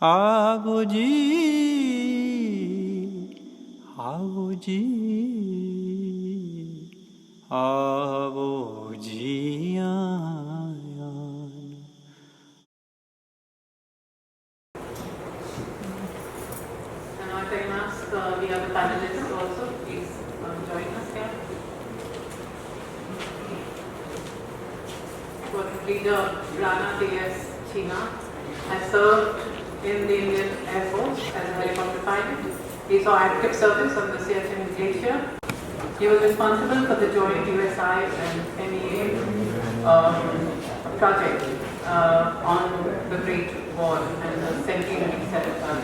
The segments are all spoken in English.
आओ जी, आओ जी, आओ जी Ayaan. And now if I can ask the other panelists also, please join us here. Foreign leader Rana T.S. China has served in the Indian Air Force as a helicopter pilot. He saw active service on the Siachen Glacier. He was responsible for the joint USI and MEA project on the Great Wall and the centenary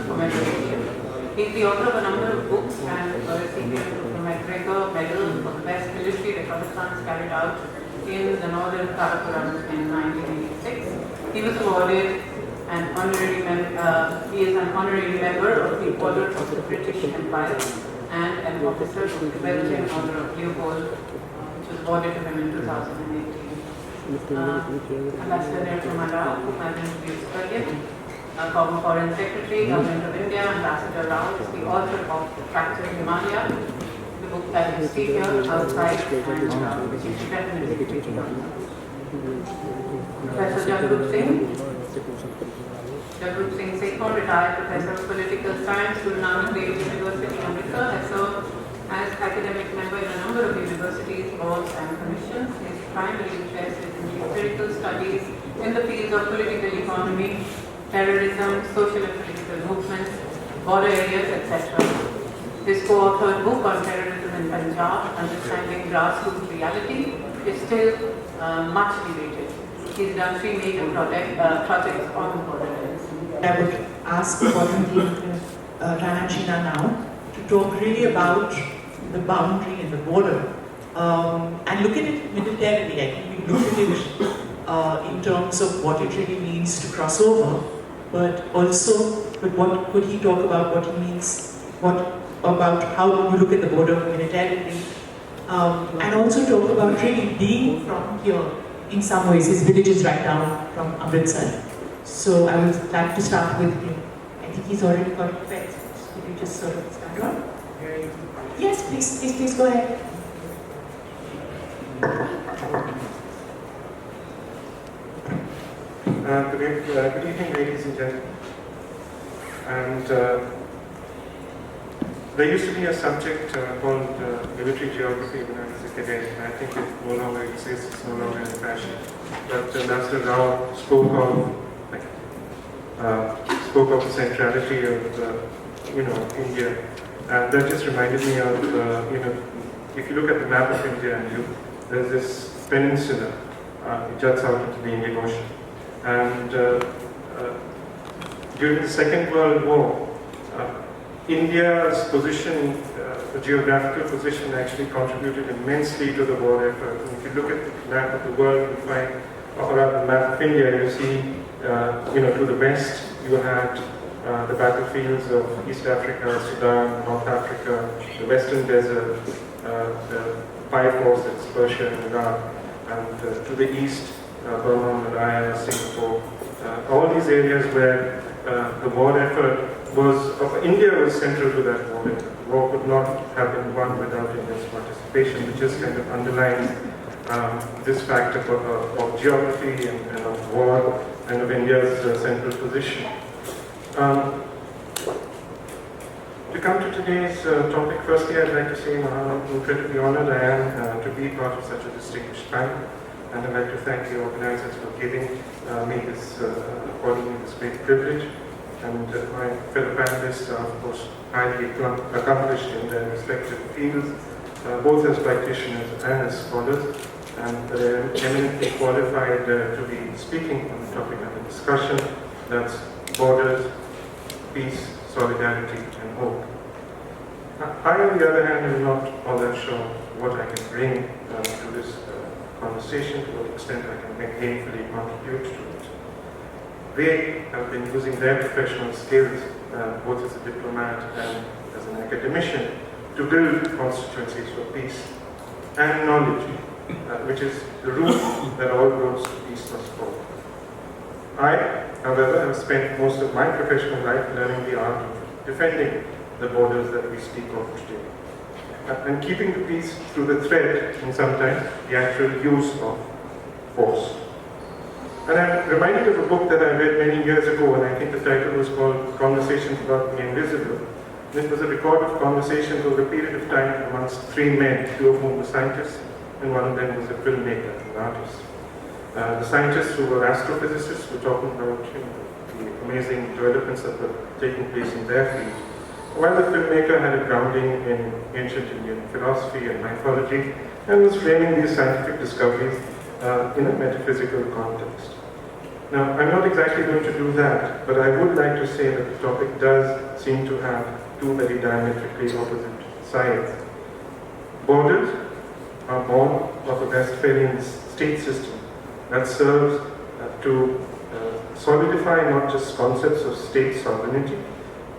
commemoration. He is the author of a number of books and a recipient of the MacGregor Medal for the best military reconnaissance carried out in the northern Karakoram in 1986. He was awarded an honorary he is an honorary member of the Order of the British Empire and an officer of the Belgian Order of Leopold, which was awarded to him in 2018. Ambassador Nirmala, whom I've introduced earlier, former Foreign Secretary, Government of India, Ambassador Rao, is the author of The Fractured Himalaya, the book that you see here outside, and which you should definitely read on. Professor Jagrup Singh Sekhon, retired Professor of Political Science, Guru Nanak Dev University, Amritsar, has served as academic member in a number of universities, boards and commissions. His primary interest is in empirical studies in the fields of political economy, terrorism, social and political movements, border areas, etc. His co-authored book on terrorism in Punjab, Understanding Grassroots Reality, is still much debated. He's done 3 major projects on border areas. I would ask Rana China now to talk really about the boundary and the border and look at it militarily. I think we look at it in terms of what it really means to cross over, but what could he talk about what he means, about how you look at the border militarily, and also talk about really being from here. In some ways, his village is right down from Amritsar. So I would like to start with him. I think he's already got it prepared. Could you just sort of start on? Yes, please go ahead. Good evening, ladies and gentlemen. And there used to be a subject called military geography when I was a cadet. I think it no longer exists, it's no longer in fashion. But Ambassador Rao spoke of the centrality of India, and that just reminded me of if you look at the map of India and there's this peninsula, it juts out into the Indian Ocean, and during the Second World War, India's position, the geographical position, actually contributed immensely to the war effort. And if you look at the map of the world, you find, or the map of India, you see, to the west, you had the battlefields of East Africa, Sudan, North Africa, the Western Desert, the 5 forces, Persia and Iran, and to the east, Burma, Malaya, Singapore, all these areas where the war effort of India was central to that war effort. The war could not have been won without India's participation, which just kind of underlines this fact of geography and of war and of India's central position. To come to today's topic, firstly I'd like to say how incredibly honored I am to be part of such a distinguished panel, and I'd like to thank the organizers for giving me this, according me this great privilege. And my fellow panelists are, of course, highly accomplished in their respective fields, both as practitioners and as scholars, and they're eminently qualified to be speaking on the topic under discussion. That's borders, peace, solidarity, and hope. I, on the other hand, am not all that sure what I can bring to this conversation, to what extent I can meaningfully contribute to it. They have been using their professional skills, both as a diplomat and as an academician, to build constituencies for peace and knowledge, which is the root that all roads to peace must follow. I, however, have spent most of my professional life learning the art of defending the borders that we speak of today, and keeping the peace through the threat and sometimes the actual use of force. And I'm reminded of a book that I read many years ago, and I think the title was called Conversations About the Invisible. And it was a record of conversations over a period of time amongst three men, two of whom were scientists, and one of them was a filmmaker, an artist. The scientists, who were astrophysicists, were talking about the amazing developments that were taking place in their field, while the filmmaker had a grounding in ancient Indian philosophy and mythology, and was framing these scientific discoveries in a metaphysical context. Now, I'm not exactly going to do that, but I would like to say that the topic does seem to have two very diametrically opposite sides. Borders are born of a Westphalian state system that serves to solidify not just concepts of state sovereignty,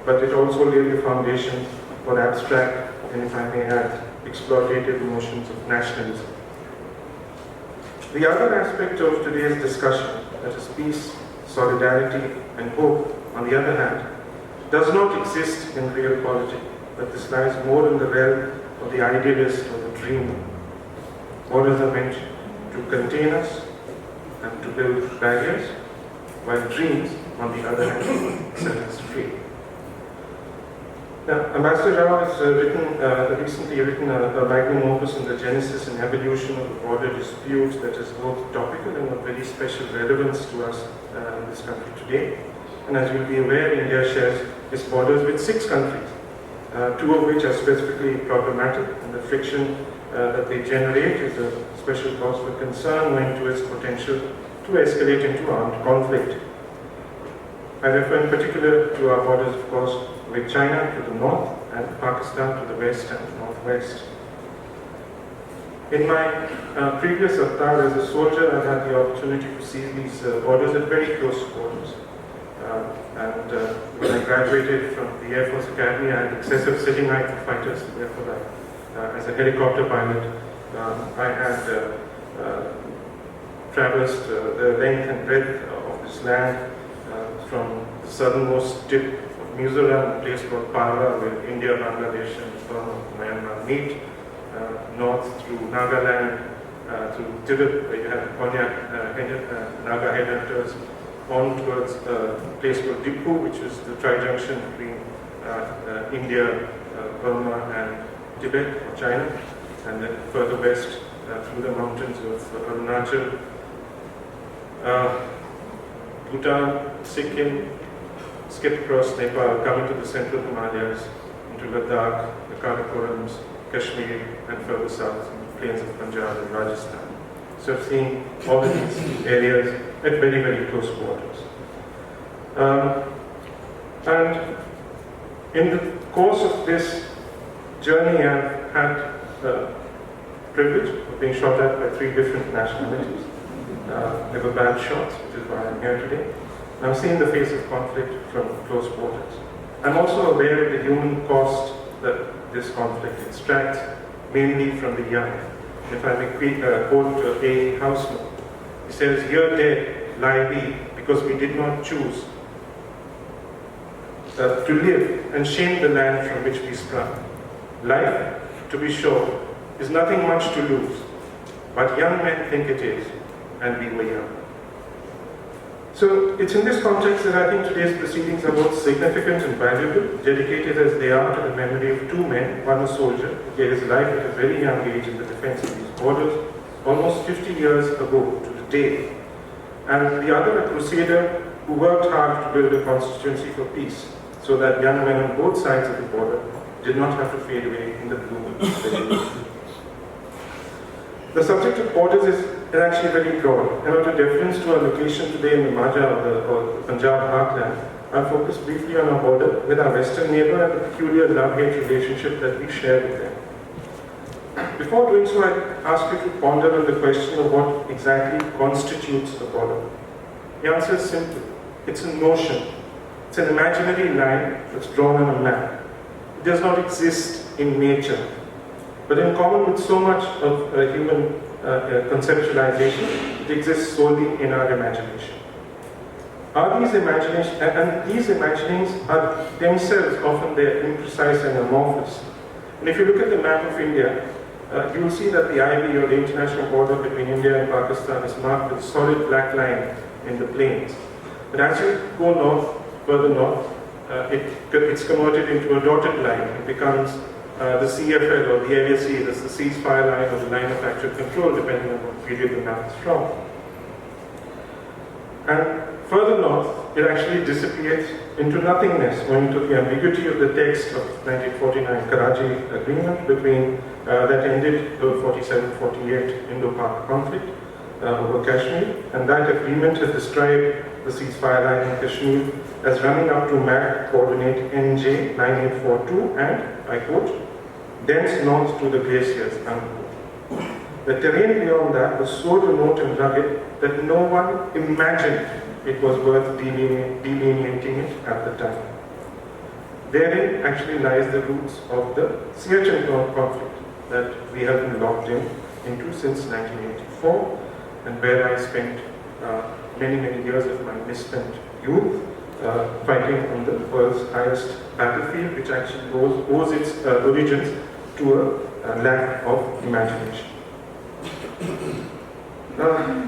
but it also laid the foundation for abstract, and if I may add, exploitative notions of nationalism. The other aspect of today's discussion, that is peace, solidarity, and hope, on the other hand, does not exist in real politics, but this lies more in the realm of the idealist or the dreamer. Borders are meant to contain us and to build barriers, while dreams, on the other hand, set us free. Now, Ambassador Rao has recently written a magnum opus on the genesis and evolution of the border dispute that is both topical and of very special relevance to us in this country today. And as you'll be aware, India shares its borders with 6 countries, 2 of which are specifically problematic, and the friction that they generate is a special cause for concern owing to its potential to escalate into armed conflict. I refer in particular to our borders, of course, with China to the north and Pakistan to the west and northwest. In my previous avatar as a soldier, I had the opportunity to see these borders at very close quarters. When I graduated from the Air Force Academy, I had excessive sitting height for fighters, therefore as a helicopter pilot, I had traversed the length and breadth of this land from the southernmost tip of Mizoram, a place called Parva, where India, Bangladesh, and Burma, Myanmar meet, north through Nagaland, through Tibet, where you have Naga headhunters, on towards a place called Dippu, which is the tri-junction between India, Burma, and Tibet, or China, and then further west through the mountains of Arunachal, Bhutan, Sikkim, skip across Nepal, coming to the central Himalayas, into Ladakh, the Karakorams, Kashmir, and further south, in the plains of Punjab and Rajasthan. So I've seen all of these areas at very, very close quarters. And in the course of this journey, I've had the privilege of being shot at by 3 different nationalities. They were bad shots, which is why I'm here today. And I've seen the face of conflict from close quarters. I'm also aware of the human cost that this conflict extracts, mainly from the young. If I may quote A. Houseman, he says, "Here dead lie we, because we did not choose to live and shame the land from which we sprung. Life, to be sure, is nothing much to lose, but young men think it is, and we were young." So it's in this context that I think today's proceedings are both significant and valuable, dedicated as they are to the memory of 2 men, one a soldier, who gave his life at a very young age in the defense of these borders, almost 50 years ago to the day, and the other a crusader who worked hard to build a constituency for peace, so that young men on both sides of the border did not have to fade away in the bloom of their youth. The subject of borders is actually very broad, and out of deference to our location today in the Majha or the Punjab heartland, I'll focus briefly on our border with our western neighbour and the peculiar love-hate relationship that we share with them. Before doing so, I ask you to ponder on the question of what exactly constitutes a border. The answer is simple. It's a notion. It's an imaginary line that's drawn on a map. It does not exist in nature. But in common with so much of human conceptualization, it exists solely in our imagination. Are these imaginations, and these imaginings are themselves often they're imprecise and amorphous. And if you look at the map of India, you will see that the IB, or the international border between India and Pakistan, is marked with a solid black line in the plains. But as you go north, further north, it's converted into a dotted line. It becomes the CFL, or the area C, that's the ceasefire line or the line of actual control, depending on what period the map is from. And further north, it actually disappears into nothingness, owing to the ambiguity of the text of 1949 Karachi Agreement between that ended the 47-48 Indo-Pak conflict over Kashmir, and that agreement has described the ceasefire line in Kashmir as running up to MAC coordinate NJ 9842 and, I quote, dense north to the glaciers, unquote. The terrain beyond that was so remote and rugged that no one imagined it was worth delineating it at the time. Therein actually lies the roots of the Siachen conflict that we have been locked into since 1984, and where I spent many years of my misspent youth fighting on the world's highest battlefield, which actually owes its origins to a lack of imagination.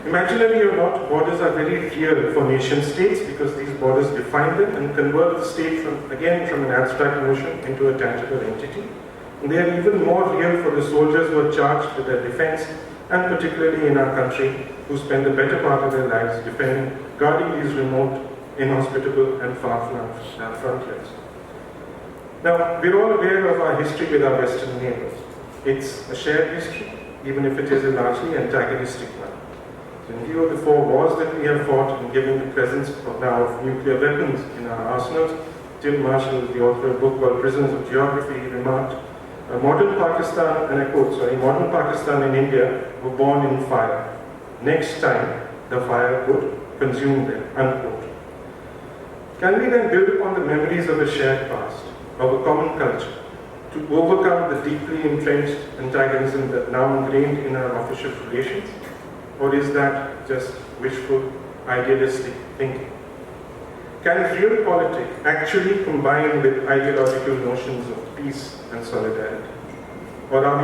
Imaginary or not, borders are very real for nation states because these borders define them and convert the state from an abstract notion into a tangible entity. And they are even more real for the soldiers who are charged with their defense, and particularly in our country, who spend the better part of their lives guarding these remote, inhospitable and far-flung frontiers. Now, we're all aware of our history with our Western neighbors. It's a shared history, even if it is a largely antagonistic one. So in view of the 4 wars that we have fought, and given the presence of nuclear weapons in our arsenals, Tim Marshall, the author of a book called Prisons of Geography, remarked, modern Pakistan, and I quote, modern Pakistan and India were born in fire. Next time, the fire would consume them, unquote. Can we then build upon the memories of a shared past, of a common culture, to overcome the deeply entrenched antagonism that now ingrained in our official relations? Or is that just wishful, idealistic thinking? Can real politics actually combine with ideological notions of peace and solidarity? Or are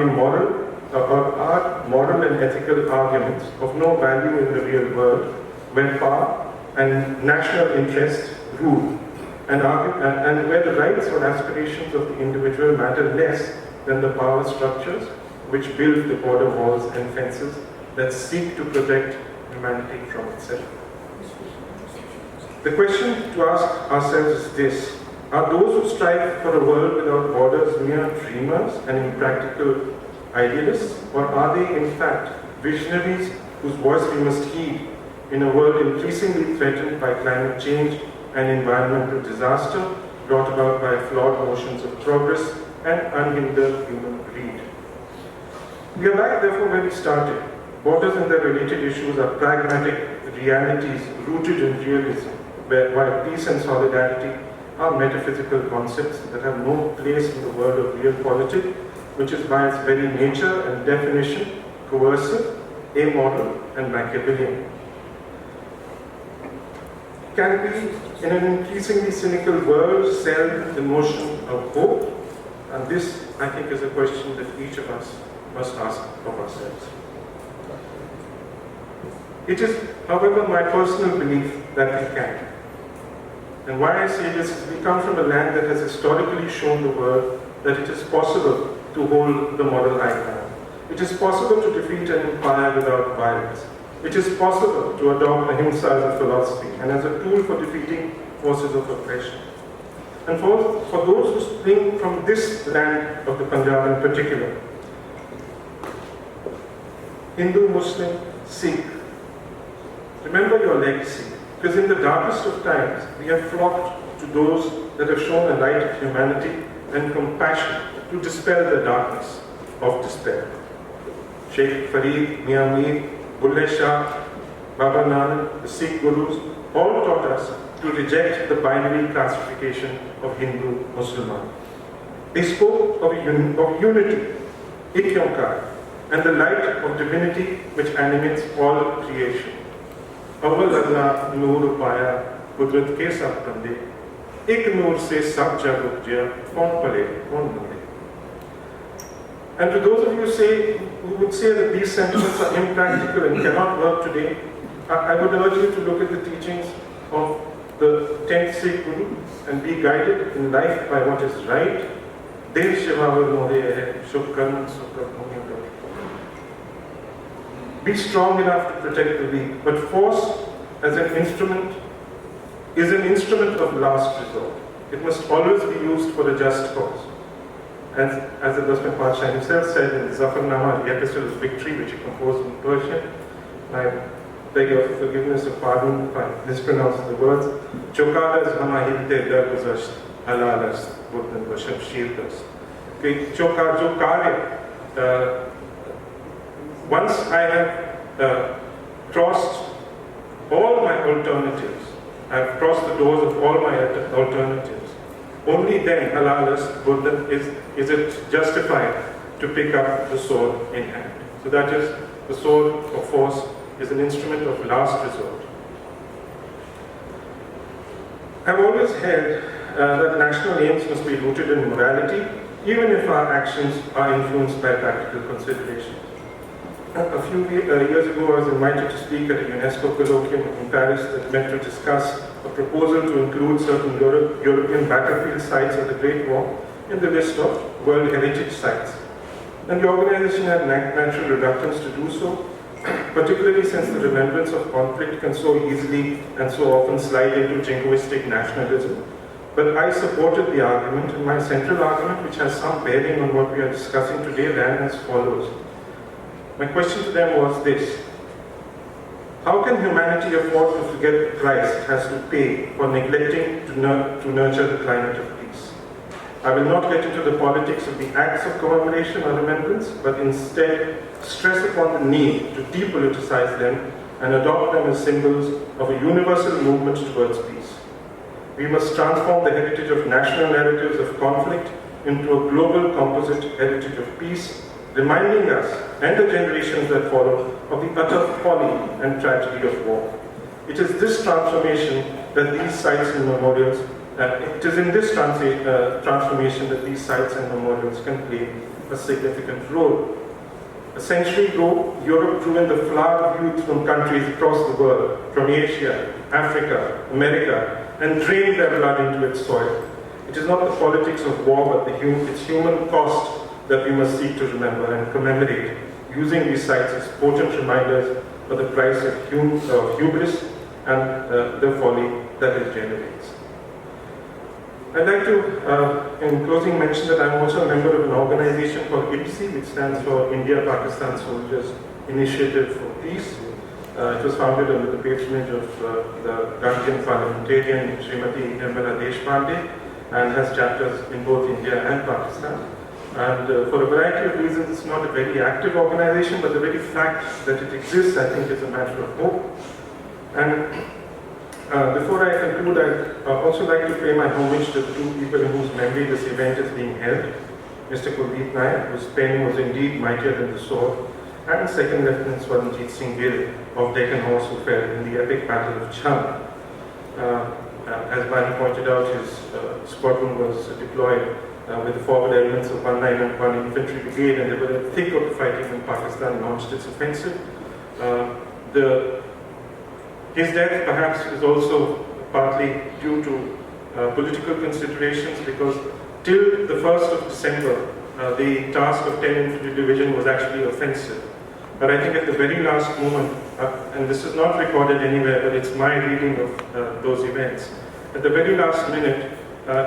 moral and ethical arguments of no value in the real world when power and national interest rule, and where the rights or aspirations of the individual matter less than the power structures which build the border walls and fences that seek to protect humanity from itself? The question to ask ourselves is this: are those who strive for a world without borders mere dreamers and impractical idealists, or are they in fact visionaries whose voice we must heed in a world increasingly threatened by climate change and environmental disaster brought about by flawed notions of progress and unhindered human greed? We are back, therefore, where we started. Borders and their related issues are pragmatic realities rooted in realism, while peace and solidarity are metaphysical concepts that have no place in the world of real politics, which is by its very nature and definition coercive, amoral, and Machiavellian. Can we, in an increasingly cynical world, sell the notion of hope? And this, I think, is a question that each of us must ask of ourselves. It is, however, my personal belief that we can. And why I say this is we come from a land that has historically shown the world that it is possible to hold the moral high ground. It is possible to defeat an empire without violence. It is possible to adopt ahimsa as a philosophy and as a tool for defeating forces of oppression. And for those who spring from this land of the Punjab in particular, Hindu, Muslim, Sikh, remember your legacy, because in the darkest of times, we have flocked to those that have shown a light of humanity and compassion to dispel the darkness of despair. Sheikh Farid, Mian Mir, Bulle Shah, Baba Nanak, the Sikh Gurus, all taught us to reject the binary classification of Hindu, Muslim. They spoke of unity, Ikyonkar, and the light of divinity which animates all creation. Awal Allah Noor Paya, कुदरत के सब बंदे, एक नूर से सब जग उपजया, कौन पले, कौन बंदे. And to those of you who would say that these sentiments are impractical and cannot work today, I would urge you to look at the teachings of the 10th Sikh Guru and be guided in life by what is right. Del Shivavar Mohe Shubh Karm Sukha Bhumi. Be strong enough to protect the weak, but force as an instrument is an instrument of last resort. It must always be used for a just cause. As the Dusman Pasha himself said in the Zafarnama, the Epistle of Victory, which he composed in Persian, I beg your forgiveness of pardon if I mispronounce the words. Chokalas hamahilte darguzasht alalas burdan vashab shirdas. Chokar jo karya. Once I have crossed all my alternatives, I have crossed the doors of all my alternatives, only then halalas burdan is it justified to pick up the sword in hand. So that is, the sword of force is an instrument of last resort. I have always held that national aims must be rooted in morality, even if our actions are influenced by practical considerations. A few years ago, I was invited to speak at a UNESCO colloquium in Paris that met to discuss a proposal to include certain European battlefield sites of the Great War in the list of World Heritage Sites. And the organization had natural reluctance to do so, particularly since the remembrance of conflict can so easily and so often slide into jingoistic nationalism. But I supported the argument, and my central argument, which has some bearing on what we are discussing today, ran as follows. My question to them was this: how can humanity afford to forget the price it has to pay for neglecting to nurture the climate of peace? I will not get into the politics of the acts of commemoration or remembrance, but instead stress upon the need to depoliticize them and adopt them as symbols of a universal movement towards peace. We must transform the heritage of national narratives of conflict into a global composite heritage of peace, reminding us and the generations that follow of the utter folly and tragedy of war. It is this transformation that these sites and memorials, it is in this transformation that these sites and memorials can play a significant role. A century ago, Europe drew in the flood of youth from countries across the world, from Asia, Africa, America, and drained their blood into its soil. It is not the politics of war, but its human cost that we must seek to remember and commemorate, using these sites as potent reminders for the price of hubris and the folly that it generates. I'd like to, in closing, mention that I'm also a member of an organization called IPSI, which stands for India-Pakistan Soldiers Initiative for Peace. It was founded under the patronage of the Gandhian parliamentarian Srimati Nirmala Deshpande, and has chapters in both India and Pakistan. And for a variety of reasons, it's not a very active organization, but the very fact that it exists, I think, is a matter of hope. And before I conclude, I'd also like to pay my homage to the two people in whose memory this event is being held. Mr. KULDIP NAYAR, whose pen was indeed mightier than the sword, and Second Lieutenant Swaranjit Singh GILL of Deccan Horse, who fell in the epic battle of Chand. As Bani pointed out, his squadron was deployed with the forward elements of 191 Infantry Brigade, and they were in the thick of the fighting when Pakistan launched its offensive. His death perhaps is also partly due to political considerations, because till the 1st of December, the task of 10 Infantry Division was actually offensive. But I think at the very last moment, and this is not recorded anywhere, but it's my reading of those events, at the very last minute,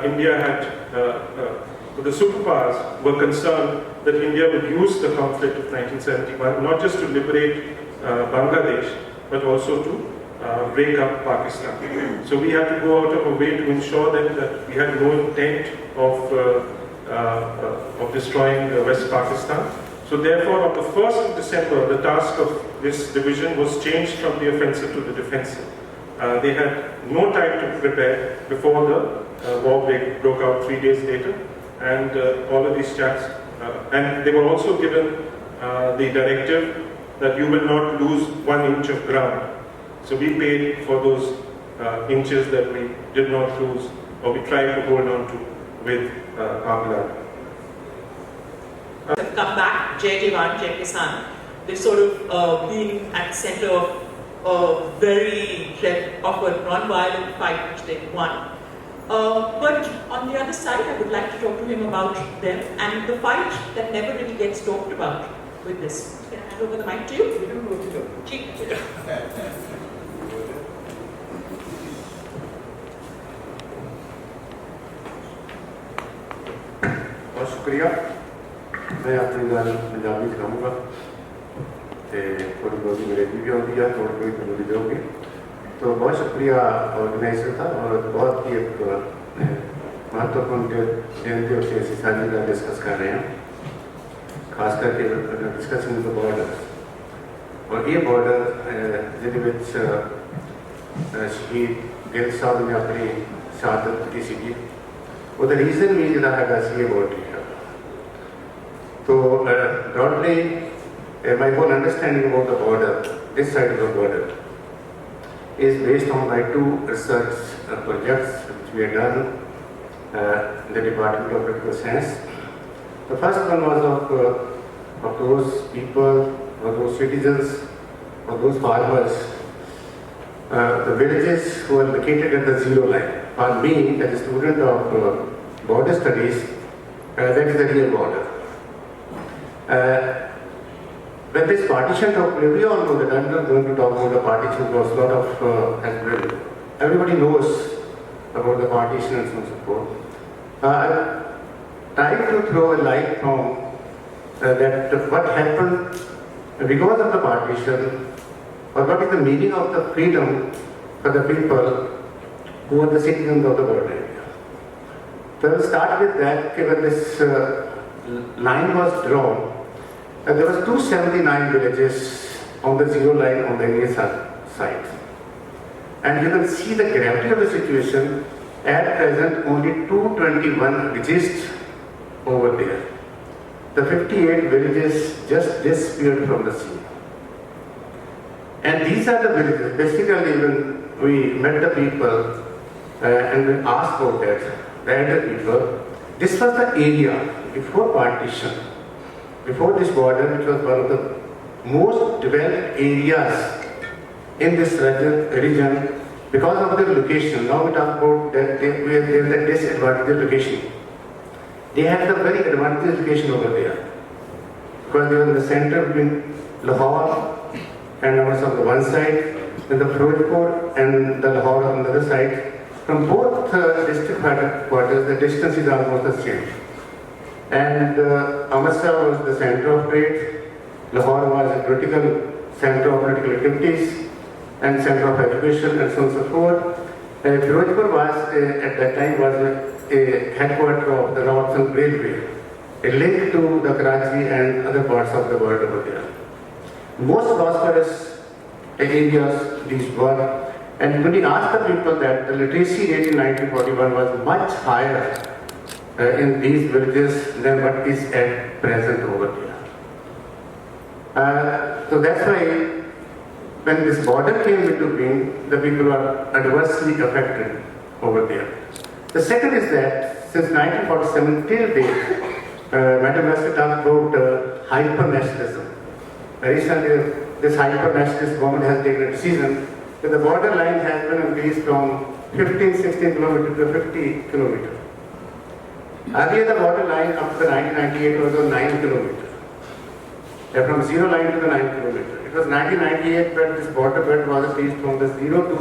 India had, the superpowers were concerned that India would use the conflict of 1971 not just to liberate Bangladesh, but also to break up Pakistan. So we had to go out of our way to ensure that we had no intent of destroying West Pakistan. So therefore, on the 1st of December, the task of this division was changed from the offensive to the defensive. They had no time to prepare before the war broke out 3 days later, and all of these chaps, and they were also given the directive that you will not lose 1 inch of ground. So we paid for those inches that we did not lose, or we tried to hold on to with our blood. Come back, Jai Jawan, Jai Kisan. They sort of being at the center of a non-violent fight which they won. But on the other side, I would like to talk to him about them and the fight that never really gets talked about with this. Can I hand over the mic to you? बहुत शुक्रिया मैं अपनी गल पंजाबी च कहूँगा तो थोड़ी बहुत अंग्रेजी भी आती है थोड़ी कोई तमिल भी होगी तो बहुत शुक्रिया ऑर्गेनाइजर था और बहुत ही एक महत्वपूर्ण दिन थे उसे ऐसी सारी गल डिस्कस कर रहे हैं खास करके डिस्कसिंग द बॉर्डर और ये बॉर्डर जिहदे शहीद गिल साहब ने अपनी शहादत की सी वो द रीजन भी जिहड़ा हैगा सी ये बॉर्डर है तो broadly my whole understanding about the border, this side of the border, is based on my two research projects which we have done in the Department of Political Science. The first one was of those people, of those citizens, of those farmers, the villages who are located at the zero line. For me, as a student of border studies, that is the real border. When this partition took place, we all know that I'm not going to talk about the partition because a lot of everybody knows about the partition and so on and so forth. I tried to throw a light from that what happened because of the partition, or what is the meaning of the freedom for the people who are the citizens of the border area. So we'll start with that. When this line was drawn, there was 279 villages on the zero line on the Indian side. And you can see the gravity of the situation. At present, only 221 exist over there. The 58 villages just disappeared from the scene. And these are the villages. Basically, when we met the people and we asked about that, the elder people, this was the area before partition. Before this border, which was one of the most developed areas in this region because of their location. Now we talk about that they have the disadvantaged location. They had the very advantageous location over there because they were in the center between Lahore and on the one side, and the Firozpur and the Lahore on the other side. From both district headquarters, the distance is almost the same. And Amritsar was the center of trade, Lahore was a critical center of political activities and center of education and so on and so forth. Firozpur was, at that time, was a headquarter of the Robertson Railway, a link to the Karachi and other parts of the world over there. Most prosperous areas these were, and when we asked the people that the literacy rate in 1941 was much higher in these villages than what is at present over there. So that's why when this border came into being, the people were adversely affected over there. The second is that since 1947 till date, Madam Wester talked about hyper-nationalism. Recently, this hyper-nationalist government has taken a decision that the border line has been increased from 15-16 kilometers to 50 kilometers. Earlier, the border line up to 1998 was on 9 kilometers. From zero line to the 9 kilometers. It was 1998 when this border belt was increased from the 0 to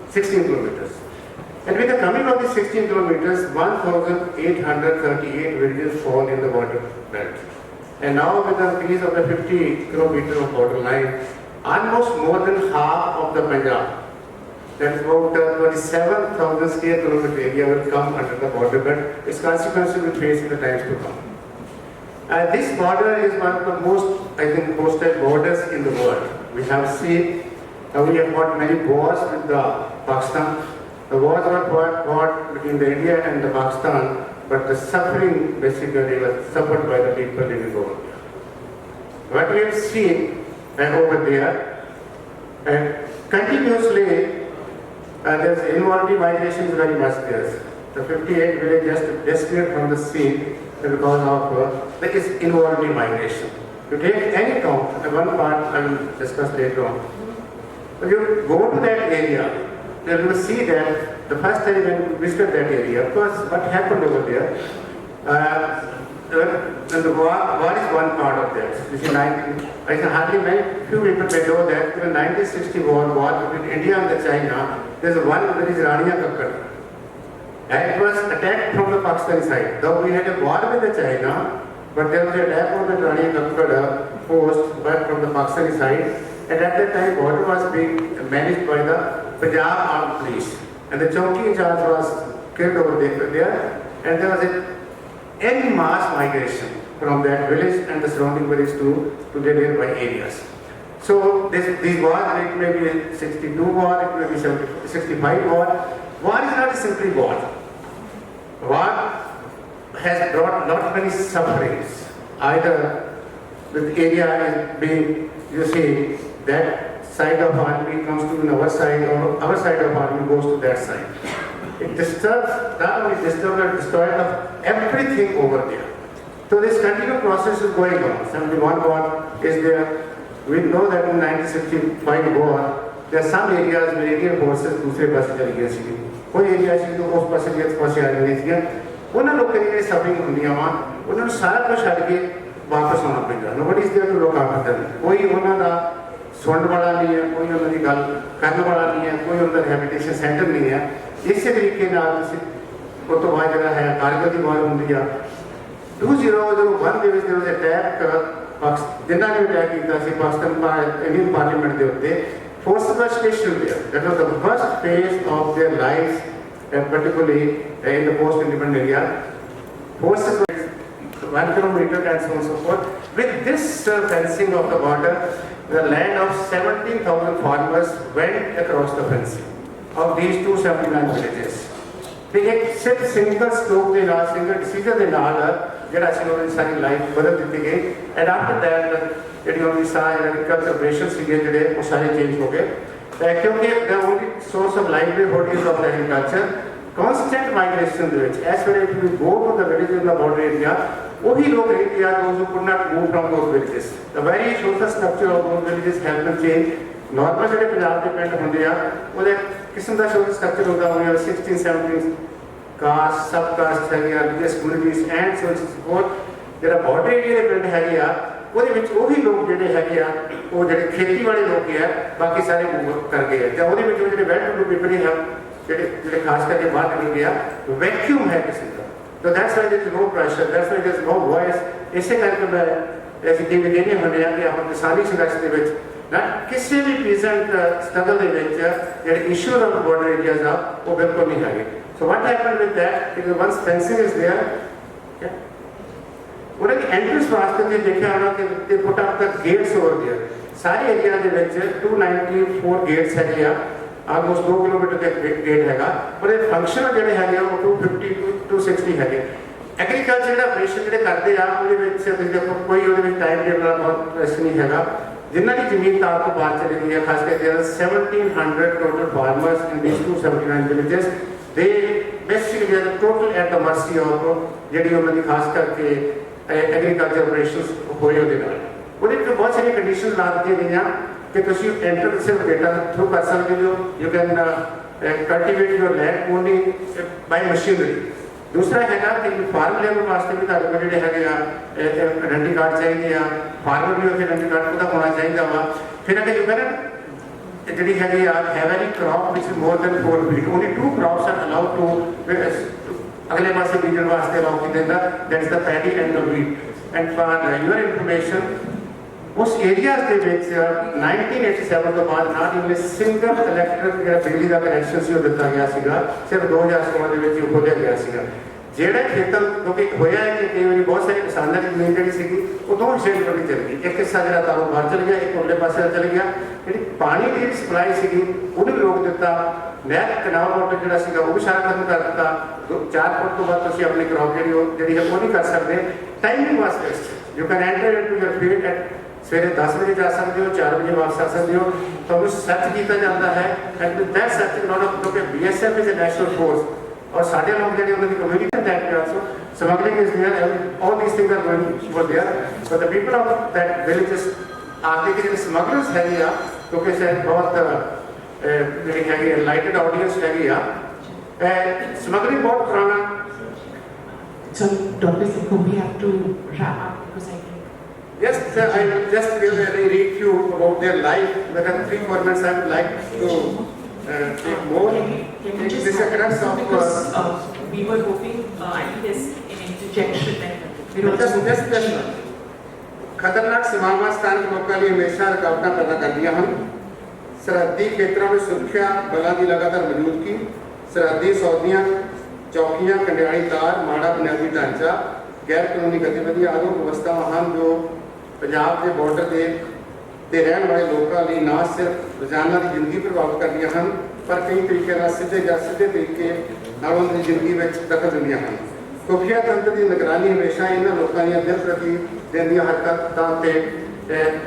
16 kilometers. And with the coming of the 16 kilometers, 1,838 villages fall in the border belt. And now with the increase of the 50 kilometers of border line, almost more than half of the Punjab, that is about 27,000 square kilometer area will come under the border belt. Its consequences will face in the times to come. This border is one of the most, I think, hostile borders in the world. We have seen, we have fought many wars with Pakistan. The wars were fought between the India and the Pakistan, but the suffering basically was suffered by the people living over there. What we have seen over there, continuously there's involuntary migration is very much there. The 58 village just disappeared from the scene because of there is involuntary migration. You take any town, one part I will discuss later on. If you go to that area, you will see that the first time when you visited that area, of course, what happened over there, and the war is one part of that. You see, I can hardly many few people may know that in the 1960 war between India and China, there's one that is Rania Kakkad. And it was attacked from the Pakistani side. Though we had a war with the China, but there was an attack on the Rania Kakkad post but from the Pakistani side. And at that time, border was being managed by the Punjab Armed Police. And the Chowki in charge was killed over there. And there was en mass migration from that village and the surrounding village to the nearby areas. So these wars, it may be 62 war, it may be 65 war. War is not a simply war. War has brought not many sufferings. Either the area is being, you see, that side of army comes to our side, or our side of army goes to that side. It disturbs, not only disturbs, but destroys everything over there. So this continuous process is going on. 71 war is there. We know that in 1965 war, there are some areas where Indian forces दूसरे पासे चली गई थी. कोई area सी तो उस पासे के पासे आ गई थी. उन्हें लोग कहीं सफरिंग होनी है वहाँ. उन्हें सारा कुछ हट के वापस आना पड़ेगा. Nobody is there to look after them. कोई उन्हें ना सुन वाला नहीं है, कोई उन्हें निकाल करने वाला नहीं है, कोई उन्हें rehabilitation center नहीं है. इसी तरीके ना वो तो वहाँ जगह है कारगिल की वार होती है. 2001 ਦੇ ਵਿੱਚ there was a attack ਜਿਨ੍ਹਾਂ ਨੇ ਅਟੈਕ ਕੀਤਾ ਸੀ ਪਾਕਿਸਤਾਨ ਇੰਡੀਅਨ ਪਾਰਲੀਮੈਂਟ ਦੇ ਉੱਤੇ. Forces were stationed there. That was the first phase of their lives, particularly in the post-independent area. Forces were 1 kilometer and so on and so forth. With this fencing of the border, the land of 17,000 farmers went across the fencing of these 279 villages. ਤੇ ਇੱਕ ਸਿਰਫ single stroke ਦੇ ਨਾਲ, single decision ਦੇ ਨਾਲ ਜਿਹੜਾ ਸੀ ਉਹਨਾਂ ਦੀ ਸਾਰੀ life ਬਦਲ ਦਿੱਤੀ ਗਈ. ਐਂਡ ਆਫਟਰ ਦੈਟ ਜਿਹੜੀ ਉਹਦੀ ਸਾਰੀ ਐਗਰੀਕਲਚਰ ਆਪਰੇਸ਼ਨ ਸੀਗੇ ਜਿਹੜੇ ਉਹ ਸਾਰੇ ਚੇਂਜ ਹੋ ਗਏ. ਕਿਉਂਕਿ the only source of livelihood is of agriculture. Constant migration ਦੇ ਵਿੱਚ as well if you go to the villages in the border area, ਉਹੀ ਲੋਕ ਰਹਿੰਦੇ ਆ those who could not move from those villages. The very social structure of those villages has been changed. Normal ਜਿਹੜੇ ਪੰਜਾਬ ਦੇ ਪਿੰਡ ਹੁੰਦੇ ਆ ਉਹਦੇ किस्म का सोशल स्ट्रक्चर होता है 16, 17 कास्ट सब कास्ट है religious communities and so support जो बॉर्डर एरिया के पिंड है वो लोग जोड़े है वो जो खेती वाले लोग है बाकी सारे मूव कर गए हैं. तो वो जो वेल टू डू पीपल है जो खास करके बाहर निकल गया वैक्यूम है किसी का. तो that's why there is no pressure, that's why there is no voice. इसे करके मैं ऐसे जिम्मे देने होने कि आप किसानी संघर्ष के किसी भी प्रेजेंट स्ट्रगल जो इशूज ऑफ बॉर्डर एरियाज आ वो बिल्कुल नहीं है. So what happened with that is once fencing is there उन्हें एंट्रेंस वास्ते ने देखा होना कि they put up the gates over there. सारे एरिया दे विच 294 गेट्स है ऑलमोस्ट 2 किलोमीटर के गेट हैगा पर ये फंक्शन ਜਿਹੜੇ ਹੈਗੇ ਉਹ 250 260 ਹੈਗੇ. एग्रीकल्चर ਜਿਹੜਾ ਆਪਰੇਸ਼ਨ ਜਿਹੜੇ ਕਰਦੇ ਆ ਉਹਦੇ ਵਿੱਚ ਤੁਸੀਂ ਦੇਖੋ ਕੋਈ ਉਹਦੇ ਵਿੱਚ ਟਾਈਮ ਟੇਬਲ ਦਾ ਬਹੁਤ ਪ੍ਰੈਸ਼ਰ ਨਹੀਂ ਹੈਗਾ. जिन्हों की जमीन तार को बाहर चली गई है खास करके 1700 total farmers in these 279 villages. They basically are total at the mercy of जी उन्होंने खास करके एग्रीकल्चर ऑपरेशंस होए ਉਹਦੇ ਨਾਲ. ਉਹਦੇ ਵਿੱਚ बहुत सारी कंडीशंस ला ਦਿੱਤੀਆਂ गई कि ਤੁਸੀਂ एंटर सिर्फ डेटा थ्रू कर सकते हो. You can cultivate your land only by machinery. दूसरा हैगा कि फार्म लेवल वास्ते भी ਤੁਹਾਡੇ ਕੋਲ ਜਿਹੜੇ ਹੈਗੇ ਆ ਆਇਡੈਂਟੀ ਕਾਰਡ ਚਾਹੀਦੇ ਆ. फार्मर भी उसके आइडेंटी कार्ड ਉਹਦਾ ਹੋਣਾ ਚਾਹੀਦਾ ਵਾ. ਫਿਰ ਅਗੇ ਜੋ ਕਹਿੰਦੇ ਜਿਹੜੀ ਹੈਗੀ ਆ ਹੈਵ ਐਨੀ ਕ੍ਰੌਪ ਵਿਚ more than 4 feet only 2 crops are allowed to ਅਗਲੇ ਪਾਸੇ ਬੀਜਣ ਵਾਸਤੇ ਅਲਾਉ ਕੀਤਾ ਜਾਂਦਾ. That is the paddy and the wheat. And for your information उस एरिया के 1987 तो बाद ना ही सिंगल इलैक्ट्रिक जो बिजली का कनैक्शन से दिता गया सिर्फ 2016 के खोलिया गया ਜਿਹੜਾ ਖੇਤਰ ਕਿਉਂਕਿ ਹੋਇਆ ਹੈ ਕਿ ਕਈ ਵਾਰੀ ਬਹੁਤ ਸਾਰੇ ਕਿਸਾਨਾਂ ਦੀ ਜ਼ਮੀਨ ਜਿਹੜੀ ਸੀਗੀ ਉਹ ਦੋ ਹਿੱਸੇ ਵਿੱਚ ਵੰਡੀ ਚਲੀ ਗਈ. ਇੱਕ ਹਿੱਸਾ ਜਿਹੜਾ ਤਾਂ ਉਹ ਬਾਹਰ ਚਲ ਗਿਆ, ਇੱਕ ਉਰਲੇ ਪਾਸੇ ਚਲ ਗਿਆ. ਜਿਹੜੀ ਪਾਣੀ ਦੀ ਸਪਲਾਈ ਸੀਗੀ ਉਹਨੂੰ ਵੀ ਰੋਕ ਦਿੱਤਾ. ਨਹਿਰ ਕਨਾਲ ਵਾਟਰ ਜਿਹੜਾ ਸੀਗਾ ਉਹ ਵੀ ਸਾਰਾ ਖਤਮ ਕਰ ਦਿੱਤਾ. 4 ਫੁੱਟ ਤੋਂ ਬਾਅਦ ਤੁਸੀਂ ਆਪਣੀ ਕ੍ਰੌਪ ਜਿਹੜੀ ਹੈ ਉਹ ਨਹੀਂ ਕਰ ਸਕਦੇ. Timing was best. You can enter into your field at ਸਵੇਰੇ 10 ਵਜੇ ਜਾ ਸਕਦੇ ਹੋ, 4 ਵਜੇ ਵਾਪਸ ਆ ਸਕਦੇ ਹੋ, ਤੁਹਾਨੂੰ ਸਰਚ ਕੀਤਾ ਜਾਂਦਾ ਹੈ। And with that search not off ਕਿਉਂਕਿ BSF is a national force, ਔਰ ਸਾਡੇ ਲੋਕ ਜਿਹੜੇ ਉਹਨਾਂ ਦੀ ਕਮਿਊਨਿਟੀ ਦੈਟ ਵੀ also smuggling is there, all these things are going for there, but the people of that villages ਆਰਟੇ ਜਿਹੜੇ ਸਮਗਲਰਸ ਹੈਗੇ ਆ, ਕਿਉਂਕਿ ਸ਼ਾਇਦ ਬਹੁਤ ਜਿਹੜੀ ਹੈਗੀ ਐਨਲਾਈਟਡ ਆਡੀਅנס ਹੈਗੀ ਆ, ਸਮਗਲਿੰਗ ਬਹੁਤ ਪੁਰਾਣਾ। So, Dr. Sikho, we have to wrap up because I think. Yes, sir, I will just read you about their life. There are 3 minutes I would like to take more. Can we just This is a crux of because we were hoping, I think there's an interjection and ਖਤਰਨਾਕ ਸਮਾਵਾਂ ਸਥਾਨਕ ਲੋਕਾਂ ਲਈ ਹਮੇਸ਼ਾ ਰੁਕਾਵਟਾਂ ਪੈਦਾ ਕਰਦੀਆਂ ਹਨ। ਸਰਹੱਦੀ ਖੇਤਰਾਂ ਵਿੱਚ ਸੁਰੱਖਿਆ ਬਲਾਂ ਦੀ ਲਗਾਤਾਰ ਮੌਜੂਦਗੀ, ਸਰਹੱਦੀ ਸੌਦੀਆਂ, ਚੌਕੀਆਂ, ਕੰਡਿਆਲੀ ਤਾਰ, ਮਾੜਾ ਬੁਨਿਆਦੀ ਢਾਂਚਾ, ਗੈਰ ਕਾਨੂੰਨੀ ਗਤੀਵਿਧੀਆਂ ਆਦਿ ਵਿਵਸਥਾਵਾਂ ਹਨ ਜੋ ਪੰਜਾਬ ਦੇ ਬਾਰਡਰ ਤੇ ਰਹਿਣ ਵਾਲੇ ਲੋਕਾਂ ਲਈ ਨਾ ਸਿਰਫ ਰੋਜ਼ਾਨਾ ਦੀ ਜ਼ਿੰਦਗੀ ਪ੍ਰਭਾਵਿਤ ਕਰਦੀਆਂ ਹਨ, ਪਰ ਕਈ ਤਰੀਕੇ ਨਾਲ ਸਿੱਧੇ ਜਾਂ ਸਿੱਧੇ ਤਰੀਕੇ ਨਾਲ ਉਹਨਾਂ ਦੀ ਜ਼ਿੰਦਗੀ ਵਿੱਚ ਦਖਲ ਦਿੰਦੀਆਂ ਹਨ। ਖੁਫੀਆ ਤੰਤਰ ਦੀ ਨਿਗਰਾਨੀ ਹਮੇਸ਼ਾ ਇਹਨਾਂ ਲੋਕਾਂ ਦੀਆਂ ਦਿਲ ਪ੍ਰਤੀ ਦਿੰਦੀਆਂ ਹਰਕਤਾਂ ਉੱਤੇ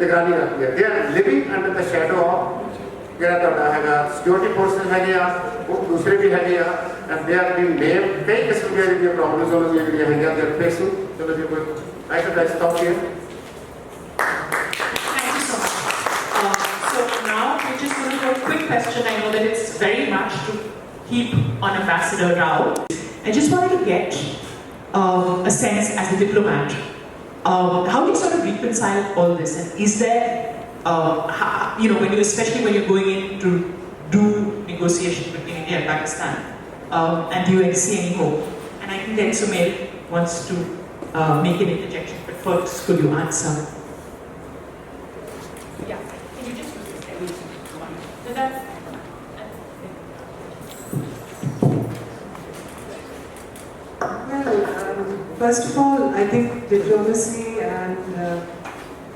ਨਿਗਰਾਨੀ ਰੱਖਦੀ ਹੈ। They are living under the shadow of ਜਿਹੜਾ ਤੁਹਾਡਾ ਹੈਗਾ ਸਿਕਿਉਰਿਟੀ ਫੋਰਸਿਸ ਹੈਗੇ ਆ, ਉਹ ਦੂਸਰੇ ਵੀ ਹੈਗੇ ਆ, ਐਂਡ ਦੇ ਆਰ ਬੀਨ ਨੇਮ ਕਈ ਕਿਸਮ ਦੀਆਂ ਜਿਹੜੀਆਂ ਪ੍ਰੋਬਲਮਸ ਉਹਨਾਂ ਦੀਆਂ ਜਿਹੜੀਆਂ ਹੈਗੀਆਂ ਦੇ ਆਰ ਫੇਸਿੰਗ। ਚਲੋ ਜੀ ਕੋਈ I should stop here. Thank you so much. So now we're just going to do a quick question. I know that it's very much to keep on Ambassador Rao. I just wanted to get a sense as a diplomat, how do you sort of reconcile all this? And is there, especially when you're going in to do negotiation between India and Pakistan, and do you see any hope? And I think that Sumail wants to make an interjection, but first, could you answer? Yeah, can you just use this? First of all, I think diplomacy and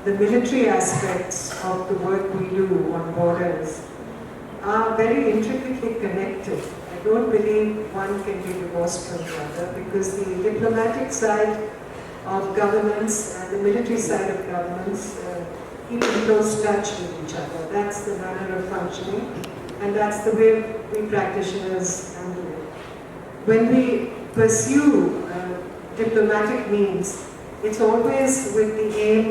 the military aspects of the work we do on borders are very intricately connected. I don't believe one can be divorced from the other because the diplomatic side of governments and the military side of governments keep in close touch with each other. That's the manner of functioning and that's the way we practitioners handle it. When we pursue diplomatic means, it's always with the aim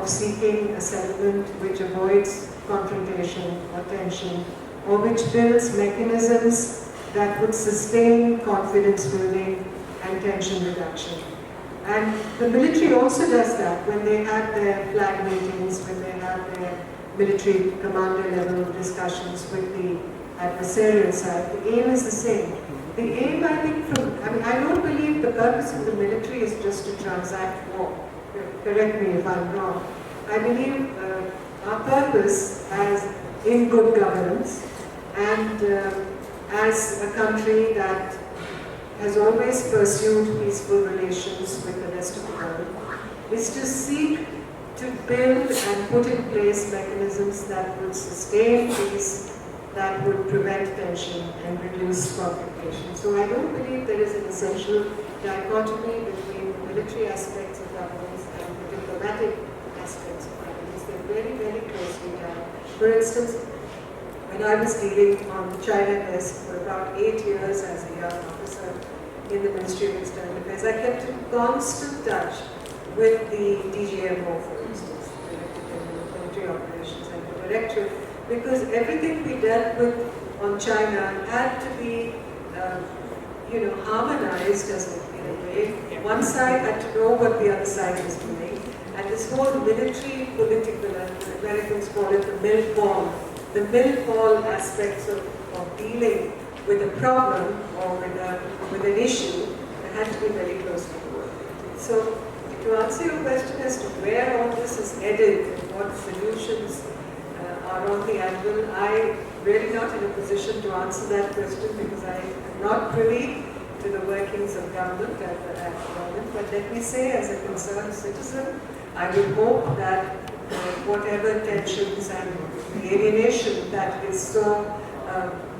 of seeking a settlement which avoids confrontation or tension, or which builds mechanisms that would sustain confidence building and tension reduction. And the military also does that when they have their flag meetings, when they have their military commander level discussions with the adversarial side. The aim is the same. The aim, I think, I don't believe the purpose of the military is just to transact war. Correct me if I'm wrong. I believe our purpose as in good governance and as a country that has always pursued peaceful relations with the rest of the world is to seek to build and put in place mechanisms that would sustain peace, that would prevent tension and reduce confrontation. So I don't believe there is an essential dichotomy between the military aspects of governance and the diplomatic aspects of governance. They're very, very closely tied. For instance, when I was dealing on the China desk for about 8 years as a young officer in the Ministry of External Affairs, I kept in constant touch with the DGMO, for instance, Director General of Military Operations, and the Director, because everything we dealt with on China had to be, harmonized in a way. One side had to know what the other side was doing, and this whole military political, and the Americans call it the mill-fall aspects of dealing with a problem or with an issue that had to be very closely coordinated. So, to answer your question as to where all this is headed and what solutions are on the anvil, I'm really not in a position to answer that question because I am not privy to the workings of government at the moment. But let me say, as a concerned citizen, I would hope that whatever tensions and the alienation that is so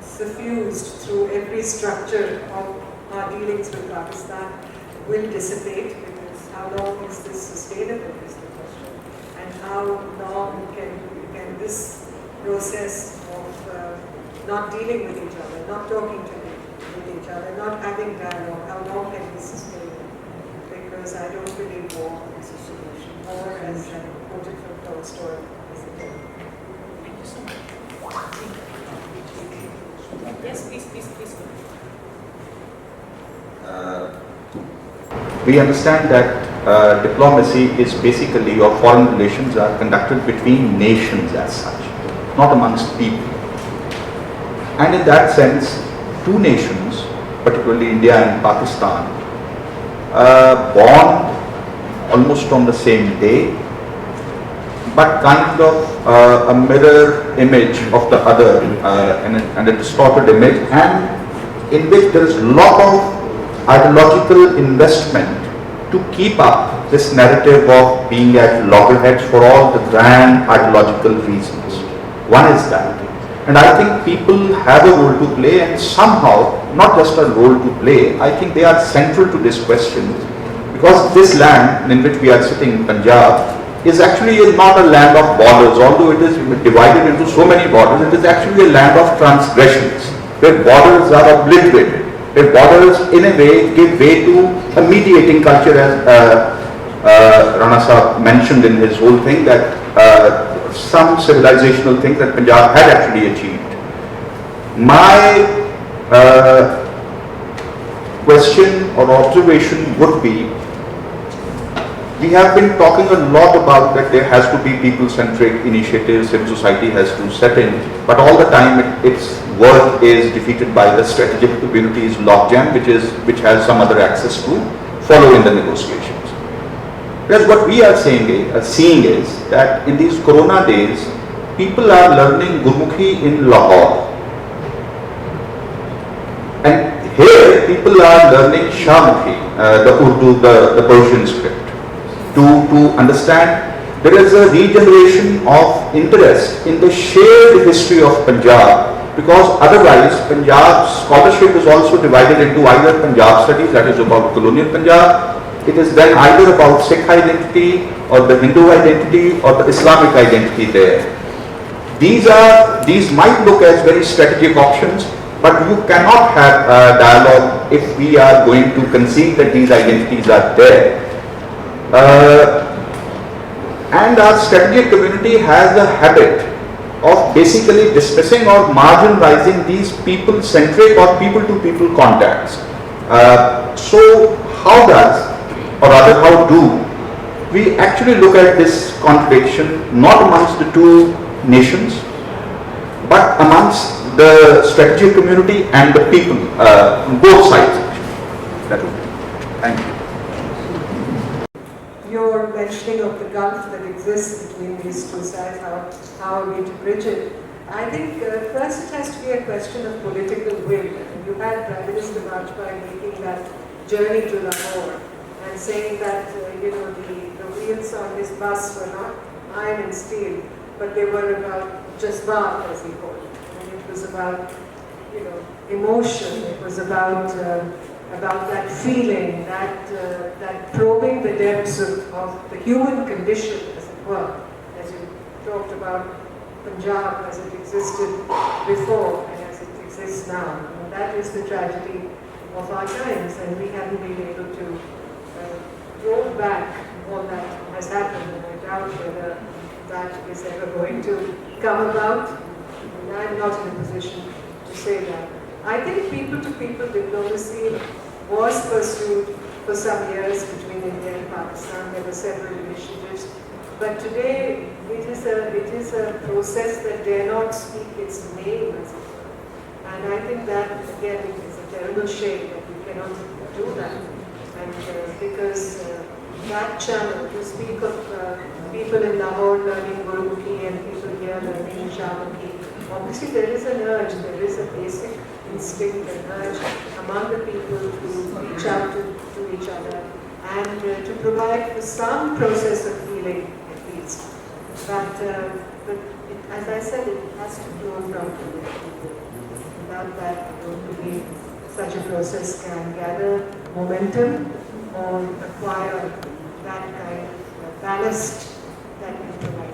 suffused through every structure of our dealings with Pakistan will dissipate, because how long is this sustainable is the question. and how long can this process of not dealing with each other, not talking with each other, not having dialogue, how long can we sustain it? Because I don't believe war is a solution. War, as I quoted from Tolstoy, is a death. Thank you so much. Yes, please. We understand that diplomacy is basically, or foreign relations are conducted between nations as such, not amongst people. And in that sense, two nations, particularly India and Pakistan, born almost on the same day, but kind of a mirror image of the other, and a distorted image, and in which there is a lot of ideological investment to keep up this narrative of being at loggerheads for all the grand ideological reasons. One is that. And I think people have a role to play, and somehow, not just a role to play, I think they are central to this question, because this land in which we are sitting, Punjab, is actually not a land of borders. Although it is divided into so many borders, it is actually a land of transgressions, where borders are obliterated, where borders in a way give way to a mediating culture, as Rana Sahab mentioned in his whole thing, that some civilizational things that Punjab had actually achieved. My question or observation would be, we have been talking a lot about that there has to be people-centric initiatives, civil society has to step in, but all the time its work is defeated by the strategic community's logjam, which has some other access to follow in the negotiations. Whereas what we are seeing is that in these corona days, people are learning Gurmukhi in Lahore. And here people are learning Shahmukhi, the Urdu, the Persian script, to understand there is a regeneration of interest in the shared history of Punjab, because otherwise Punjab scholarship is also divided into either Punjab studies, that is about colonial Punjab, it is then either about Sikh identity or the Hindu identity or the Islamic identity there. These might look as very strategic options, but you cannot have a dialogue if we are going to concede that these identities are there. And our strategic community has a habit of basically dismissing or marginalizing these people-centric or people-to-people contacts. So how does, or rather how do, we actually look at this contradiction not amongst the two nations, but amongst the strategic community and the people, both sides actually. That would be. Thank you. Your mentioning of the gulf that exists between these two sides, how are we to bridge it? I think first it has to be a question of political will. You had Prime Minister Vajpayee making that journey to Lahore and saying that the wheels on his bus were not iron and steel, but they were about jazbat, as he called it. And it was about emotion. It was about that feeling, that probing the depths of the human condition, as it were, as you talked about Punjab as it existed before and as it exists now. And that is the tragedy of our times, and we haven't been able to roll back all that has happened, and I doubt whether that is ever going to come about. And I'm not in a position to say that. I think people-to-people diplomacy was pursued for some years between India and Pakistan. There were several initiatives, but today it is a process that dare not speak its name, as it were. And I think that again is a terrible shame that we cannot do that. And because that channel, to speak of people in Lahore learning Gurmukhi and people here learning Shahmukhi, obviously there is an urge, there is a basic instinct and urge among the people to reach out to each other and to provide for some process of healing at least. But as I said, it has to flow from the people. Without that, I don't believe such a process can gather momentum or acquire that kind of ballast that Mr.